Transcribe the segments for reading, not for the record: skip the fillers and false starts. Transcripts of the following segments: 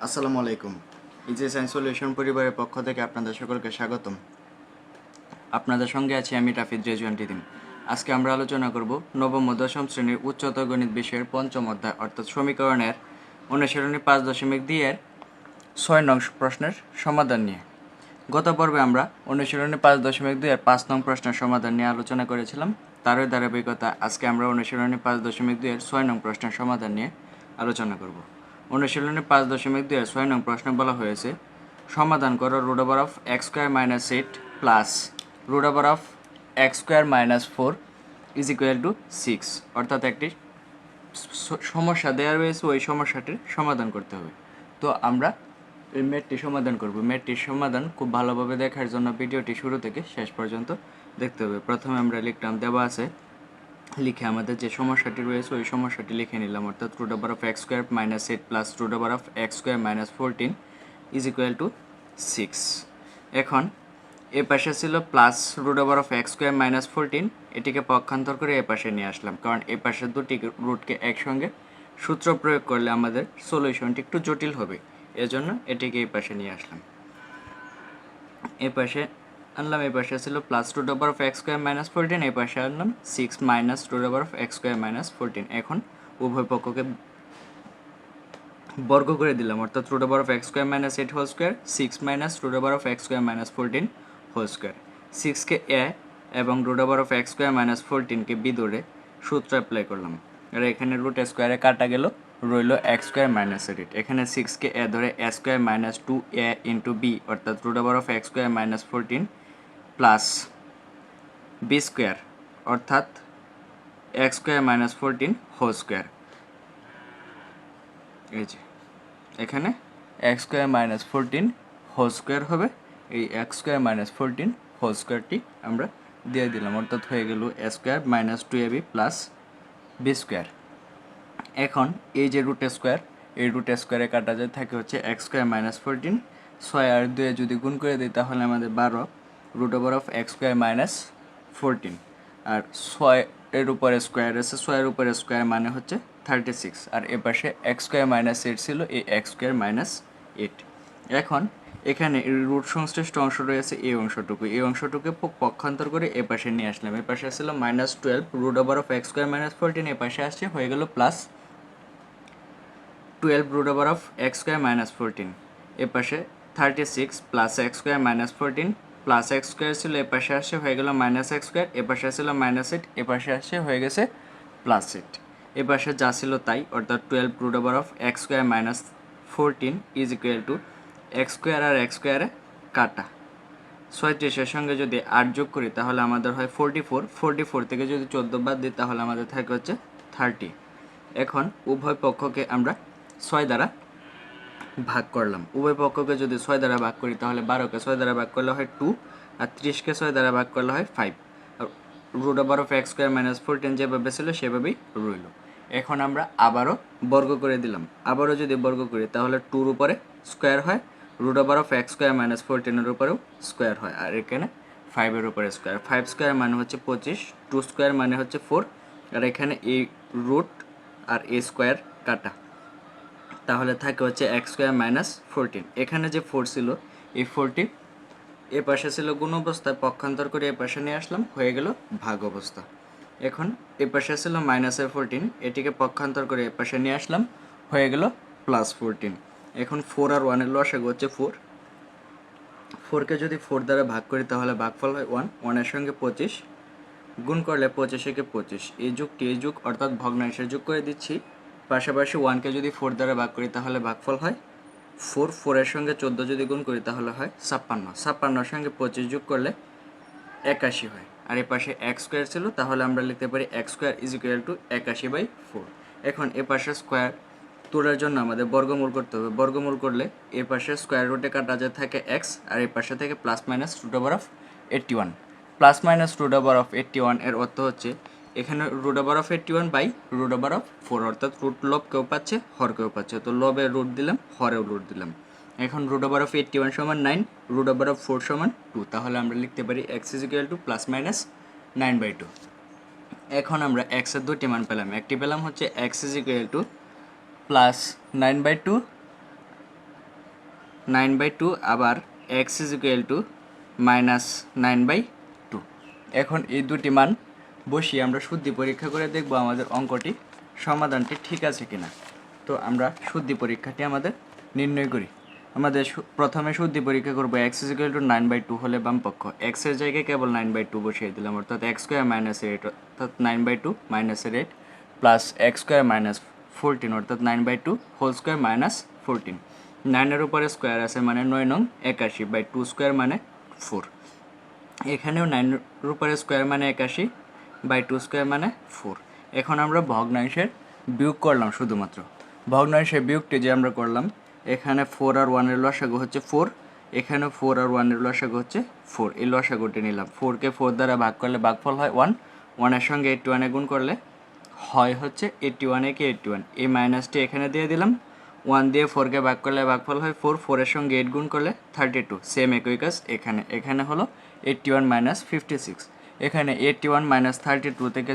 আসসালামু আলাইকুম। Easy science solution পরিবারের পক্ষ থেকে আপনাদের সকলকে স্বাগতম। আপনাদের সঙ্গে আছি আমি রাফিদ রেজওয়ান টিদিম। আজকে আমরা আলোচনা করব নবম ও দশম শ্রেণীর উচ্চতর গণিত বিষয়ের পঞ্চম অধ্যায় অর্থাৎ সমীকরণের অনুশীলনী 5.2 এর 6 নং প্রশ্নের সমাধান নিয়ে। গত পর্বে আমরা অনুশীলনী 5.2 এর 5 নং প্রশ্নের সমাধান নিয়ে আলোচনা করেছিলাম। তারই ধারাবাহিকতা আজকে আমরা অনুশীলনী 5.2 এর 6 নং প্রশ্নের সমাধান নিয়ে আলোচনা করব। অনুশীলনী 5.2 এর 6 নং প্রশ্নে বলা হয়েছে সমাধান করো root over of x square minus 8 plus root over of x square minus 4 is equal to 6। অর্থাৎ একটি সমস্যা দেওয়া রয়েছে, ওই সমস্যাটির সমাধান করতে হবে। তো আমরা এই ম্যাথটির সমাধান করব। ম্যাথটির সমাধান খুব ভালোভাবে দেখার জন্য ভিডিওটি শুরু থেকে শেষ পর্যন্ত দেখতে হবে। প্রথমে আমরা লিখলাম, দেওয়া আছে, লিখে আমাদের যে সমস্যাটি রয়েছে ওই সমস্যাটি লিখে নিলাম। অর্থাৎ root over of x square minus 8 plus root over of x square minus 14 is equal to 6। এখন এ পাশে ছিল plus root over of x square minus 14, এটিকে পক্ষান্তর করে এ পাশে নিয়ে আসলাম, কারণ এ পাশের দুটি রুটকে একসঙ্গে সূত্র প্রয়োগ করলে আমাদের সলিউশনটি একটু জটিল হবে, এজন্য এটিকে এই পাশে নিয়ে আসলাম। এ পাশে আনলাম, এই পাশে ছিল plus root over of x square minus 14, এই পাশে আনলাম 6 minus root over of x square minus 14। এখন উভয় পক্ষকে বর্গ করে দিলাম, অর্থাৎ root over of x square minus 8 whole square 6 minus root over of x square minus 14 whole square. 6কে এ এবং root over of x square minus 14কে বি ধরে সূত্র অ্যাপ্লাই করলাম। আর এখানে রুট স্কোয়ারে কাটা গেল, রইল এক্স স্কোয়ার মাইনাস 8। এখানে 6কে এ ধরে A square minus 2a into B, অর্থাৎ root over of x square minus 14 plus B square, অর্থাৎ X square minus 14 whole square. এই যে এখানে X square minus 14 whole square হবে। এই এক্স স্কোয়ার মাইনাস 14 হোল স্কোয়ারটি আমরা দিয়ে দিলাম, অর্থাৎ হয়ে গেল A square minus 2ab plus B square. এখন এই যে রুট স্কোয়ার, এই রুট স্কোয়ারে কাটা যায়, থাকে হচ্ছে এক্স স্কোয়ার মাইনাস 14, 6 আর 2 যদি গুণ করে দিই তাহলে আমাদের 12 root over of x square minus 14। আর 6 এর উপরে স্কোয়ার আছে, 6 এর উপরে স্কোয়ার মানে হচ্ছে 36। আর এ পাশে এক্স স্কোয়ার মাইনাস 8 ছিল, এই এক্স স্কোয়ার মাইনাস 8। এখন এখানে রুট সংশ্লিষ্ট অংশ রয়েছে এই অংশটুকু, এই অংশটুকু পক্ষান্তর করে এ পাশে নিয়ে আসলাম। এ পাশে ছিল minus 12 root over of x square minus 14, এ পাশে আসছে, হয়ে গেল plus 12 root over of x square minus 14। এ পাশে 36 plus x square minus 14 plus x square ছিল, এ পাশে আসছে, হয়ে গেল মাইনাস এক্স স্কোয়ার। এ পাশে ছিল মাইনাস 8, এ পাশে আসছে, হয়ে গেছে প্লাস 8। এ পাশে যা ছিল তাই, অর্থাৎ 12 root over of x square minus 14 is equal to x square আর এক্স স্কোয়ারে কাটা 36-এর সঙ্গে যদি 8 যোগ করি তাহলে আমাদের হয় 44। 44 থেকে যদি 14 বাদ দিই তাহলে আমাদের থাকে হচ্ছে 30। এখন উভয় পক্ষকে আমরা 6 দ্বারা ভাগ করলাম। উভয় পক্ষকে যদি 6 দ্বারা ভাগ করি তাহলে 12কে 6 দ্বারা ভাগ করলে হয় 2, আর 30কে 6 দ্বারা ভাগ করলে হয় 5। Root over of x square minus 14 যেভাবে ছিল সেভাবেই রইল। এখন আমরা আবারও বর্গ করে দিলাম। আবারও যদি বর্গ করি তাহলে 2-র উপরে স্কোয়ার হয়, root over of x square minus 14-এর উপরেও স্কোয়ার হয়, আর এখানে 5-এর উপরে স্কোয়ার। 5 স্কোয়ার মানে হচ্ছে 25, 2 স্কোয়ার মানে হচ্ছে 4, আর এখানে এই রুট আর এ স্কোয়ার কাটা, তাহলে থাকে হচ্ছে এক্স স্কোয়ার মাইনাস 14। এখানে যে 4 ছিল, এই 4টি এ পাশে ছিল গুণ অবস্থায়, পক্ষান্তর করে এ পাশে নিয়ে আসলাম, হয়ে গেল ভাগ অবস্থা। এখন এ পাশে ছিল মাইনাসের 14, এটিকে পক্ষান্তর করে এ পাশে নিয়ে আসলাম, হয়ে গেল প্লাস 14। এখন 4 আর 1-এর লসাগু হচ্ছে 4। 4কে যদি 4 দ্বারা ভাগ করি তাহলে ভাগফল হয় 1। 1-এর সঙ্গে 25 গুণ করলে 25-একে 25, এই যুগটি এই যুগ, অর্থাৎ ভগ্নাংশের যোগ করে দিচ্ছি। পাশাপাশি 1কে যদি 4 দ্বারা ভাগ করি তাহলে ভাগফল হয় 4। 4-এর সঙ্গে 14 যদি গুণ করি তাহলে হয় 56। 56-এর সঙ্গে 25 যোগ করলে 81 হয়। আর এ পাশে এক্স স্কোয়ার ছিল, তাহলে আমরা লিখতে পারি x square is equal two 81/4। এখন এ পাশে স্কোয়ার তোলার জন্য আমাদের বর্গমূল করতে হবে। বর্গমূল করলে এ পাশে স্কোয়ার রুটে কাটা যায় থাকে এক্স, আর এই পাশে থেকে plus minus root over of 81। Plus minus root over of 81 এর অর্থ হচ্ছে এখানে root over of 81 by root over of 4, অর্থাৎ রুট লব কেউ পাচ্ছে, হর কেউ পাচ্ছে, তো লবে রুট দিলাম, হরেও রুট দিলাম। এখন রুট ওভার অফ 81 সমান 9, রুট ওভার অফ 4 সমান 2, তাহলে আমরা লিখতে পারি x is equal two plus minus 9/2। এখন আমরা এক্সের দুটি মান পেলাম। একটি পেলাম হচ্ছে x is equal two plus 9/2, 9/2 আবার x ইজ ইকুয়াল টু -9/2। এখন এই দুটি মান বসিয়ে আমরা শুদ্ধি পরীক্ষা করে দেখব আমাদের অঙ্কটি সমাধানটি ঠিক আছে কিনা। তো আমরা শুদ্ধি পরীক্ষাটি আমাদের নির্ণয় করি। আমাদের প্রথমে শুদ্ধি পরীক্ষা করব x ইজ ইকুয়াল টু 9/2 হলে বাম পক্ষ x এর জায়গায় কেবল 9/2 বসিয়ে দিলাম, অর্থাৎ x স্কোয়ার মাইনাস 8 অর্থাৎ 9/2 minus 8 plus x square minus 14 অর্থাৎ 9/2 হোল স্কোয়ার মাইনাস 14। 9 উপরে স্কোয়ার আছে মানে 9 নং 81 বাই 2 স্কোয়ার মানে 4। এখানেও 9 উপরে স্কোয়ার মানে 81 বাই 2 স্কোয়ার মানে 4। এখন আমরা ভগ্নাংশের বিয়োগ করলাম, শুধুমাত্র ভগ্নাংশের বিয়োগটি যে আমরা করলাম, এখানে 4 আর 1 এর লসাগু হচ্ছে 4, এখানেও 4 আর 1 এর লসাগু হচ্ছে 4, এই লসাগুটি নিলাম। 4কে 4 দ্বারা ভাগ করলে ভাগফল হয় 1, 1 এর সঙ্গে 81 এ গুণ করলে হয় হচ্ছে 81 একে 81, এই মাইনাসটি এখানে দিয়ে দিলাম। 1 দিয়ে 4কে ভাগ করলে ভাগফল হয় 4, 4 এর সঙ্গে 8 গুণ করলে 32, সেম একই কাজ এখানে। এখানে হলো 81 মাইনাস 56, এখানে 81 মাইনাস 32 থেকে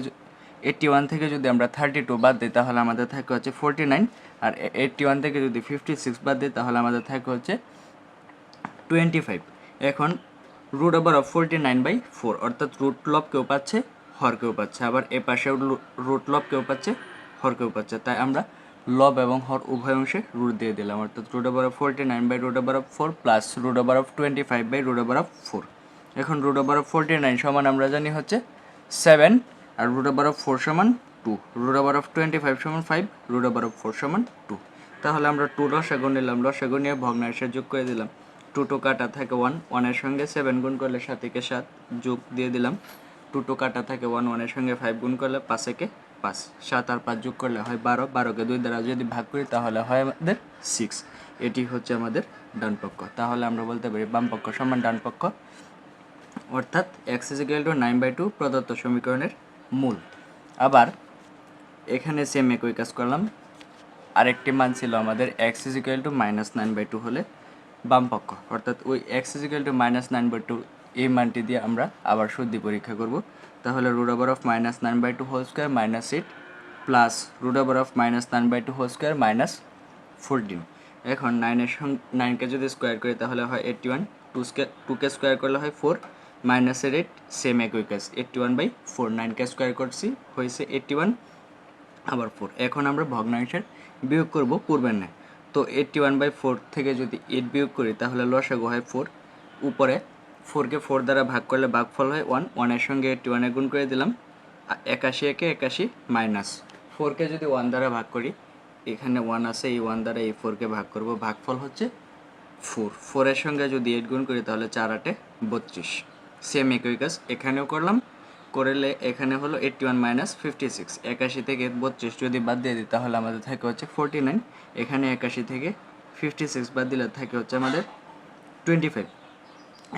81 থেকে যদি আমরা 32 বাদ দিই তাহলে আমাদের থাকে হচ্ছে 49, আর 81 থেকে যদি 56 বাদ দিই তাহলে আমাদের থাকে হচ্ছে 25। এখন রুট ওভার অফ 49/4 অর্থাৎ রুট লব কেউ পাচ্ছে, হর কেউ পাচ্ছে, আবার এ পাশেও রুট লব কেউ পাচ্ছে, হর কেউ পাচ্ছে, তাই আমরা লব এবং হর উভয় অংশে রুট দিয়ে দিলাম, অর্থাৎ রুট ওভার অফ 49/রুট over of 4 plus root over of 25/রুট ওভার অফ 4। এখন রুট ওভার অফ 49 সমান আমরা জানি হচ্ছে 7, আর রুট ওভার অফ 4 সমান 2, রুট ওভার অফ 25 সমান 5, রুট ওভার অফ 4 সমান 2। তাহলে আমরা 2 লসাগু নিলাম, লসাগু নিয়ে ভগ্নাংশে যোগ করে দিলাম। 2 কাটা থাকে 1, 1 এর সঙ্গে 7 গুণ করলে 7 একে 7 যোগ দিয়ে দিলাম। 2 কাটা থাকে 1, 1 এর সঙ্গে 5 গুণ করলে 5 একে 5, 7 আর 5 যোগ করলে হয় 12, 12কে 2 দ্বারা যদি ভাগ করি তাহলে হয় আমাদের 6। এটি হচ্ছে আমাদের ডান পক্ষ। তাহলে আমরা বলতে পারি বাম পক্ষ সমান ডান পক্ষ, অর্থাৎ x ইজ ইকুয়াল টু 9/2 প্রদত্ত সমীকরণের মূল। আবার এখানে সেম একই কাজ করলাম, আরেকটি মান ছিল আমাদের x ইজ ইকুয়াল টু -9/2 হলে বাম পক্ষ, অর্থাৎ ওই x ইজ ইকুয়াল টু -9/2 এই মানটি দিয়ে আমরা আবার শুদ্ধি পরীক্ষা করব। তাহলে root over of -9/2 whole square minus 8 plus root over of -9/2 whole square minus 14। এখন 9কে যদি স্কোয়ার করি তাহলে হয় 81, 2কে স্কোয়ার করলে হয় 4, মাইনাসের 8 সেম একই কাজ, 81/4, 9কে স্কোয়ার করছি হয়েছে 81 আবার 4। এখন আমরা ভগ্নাংশের বিয়োগ করব পূর্বের ন্যায়। তো 81/4 থেকে যদি 8 বিয়োগ করি তাহলে লসাগু হয় 4, উপরে 4কে 4 দ্বারা ভাগ করলে ভাগফল হয় 1, 1 এর সঙ্গে 81 গুণ করে দিলাম। 81 একে 81 মাইনাস 4কে যদি 1 দ্বারা ভাগ করি, এখানে 1 আছে, এই 1 দ্বারা এই 4কে ভাগ করব, ভাগফল হচ্ছে 4, 4 এর সঙ্গে যদি 8 গুণ করি তাহলে 4 8 32, সেম একই কাজ এখানেও করলাম। করলে এখানে হলো 81 মাইনাস 56, 81 থেকে 32 যদি বাদ দিয়ে দিই তাহলে আমাদের থাকে হচ্ছে 49, এখানে 81 থেকে 56 বাদ দিলে থাকে হচ্ছে আমাদের 25।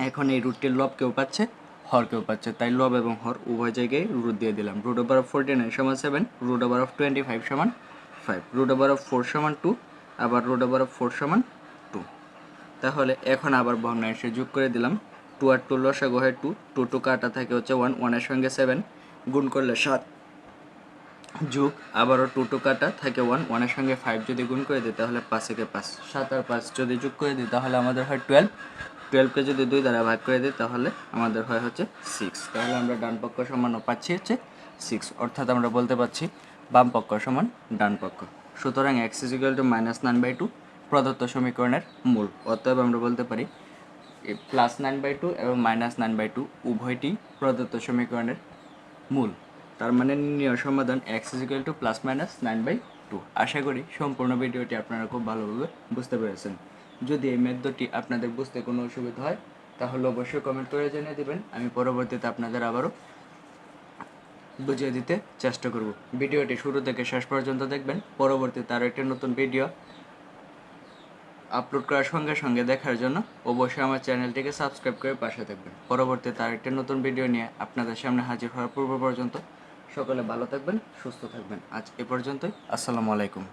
এখন এই রুটটির লব কেউ পাচ্ছে, হর কেউ পাচ্ছে, তাই লব এবং হর উভয় জায়গায় রুট দিয়ে দিলাম। রুট ওভার অফ 49 সমান 7, রুট ওভার অফ 25 সমান 5, রুট ওভার অফ 4 সমান 2, আবার রুট ওভার অফ 4 সমান 2। তাহলে এখন আবার ভগ্নাংশে যোগ করে দিলাম। 2 আর 2 লসাগু হয় 2, 2 কাটা থাকে হচ্ছে 1, 1 এর সঙ্গে 7 গুণ করলে 7 যোগ আবারও 2 কাটা থাকে 1, 1 এর সঙ্গে 5 যদি গুণ করে দিই তাহলে 5 একে 5, 7 আর 5 যদি যোগ করে দিই তাহলে আমাদের হয় 12, 12কে যদি 2 দ্বারা ভাগ করে দিই তাহলে আমাদের হয় হচ্ছে 6। তাহলে আমরা ডান পক্ষ সমান পাচ্ছি হচ্ছে 6, অর্থাৎ আমরা বলতে পারছি বাম পক্ষ সমান ডান পক্ষ। সুতরাং x ইজ ইকুয়াল টু -9/2 প্রদত্ত সমীকরণের মূল। অতএব আমরা বলতে পারি +9/2 এবং -9/2 উভয়টি প্রদত্ত সমীকরণের মূল। তার মানে নির্ণয় সমাধান x ইজ ইকুয়াল টু +-9/2। আশা করি সম্পূর্ণ ভিডিওটি আপনারা খুব ভালোভাবে বুঝতে পেরেছেন। যদি এই মেথডটি আপনাদের বুঝতে কোনো অসুবিধা হয় তাহলে অবশ্যই কমেন্ট করে জানিয়ে দেবেন, আমি পরবর্তীতে আপনাদের আবারও বুঝিয়ে দিতে চেষ্টা করব। ভিডিওটি শুরু থেকে শেষ পর্যন্ত দেখবেন। পরবর্তীতে আরও একটি নতুন ভিডিও আপলোড করার সঙ্গে সঙ্গে দেখার জন্য অবশ্যই আমার চ্যানেলটিকে সাবস্ক্রাইব করে পাশে থাকবেন। পরবর্তীতে আরেকটি নতুন ভিডিও নিয়ে আপনাদের সামনে হাজির হওয়ার পূর্ব পর্যন্ত সকলে ভালো থাকবেন, সুস্থ থাকবেন। আজ এ পর্যন্তই। আসসালামু আলাইকুম।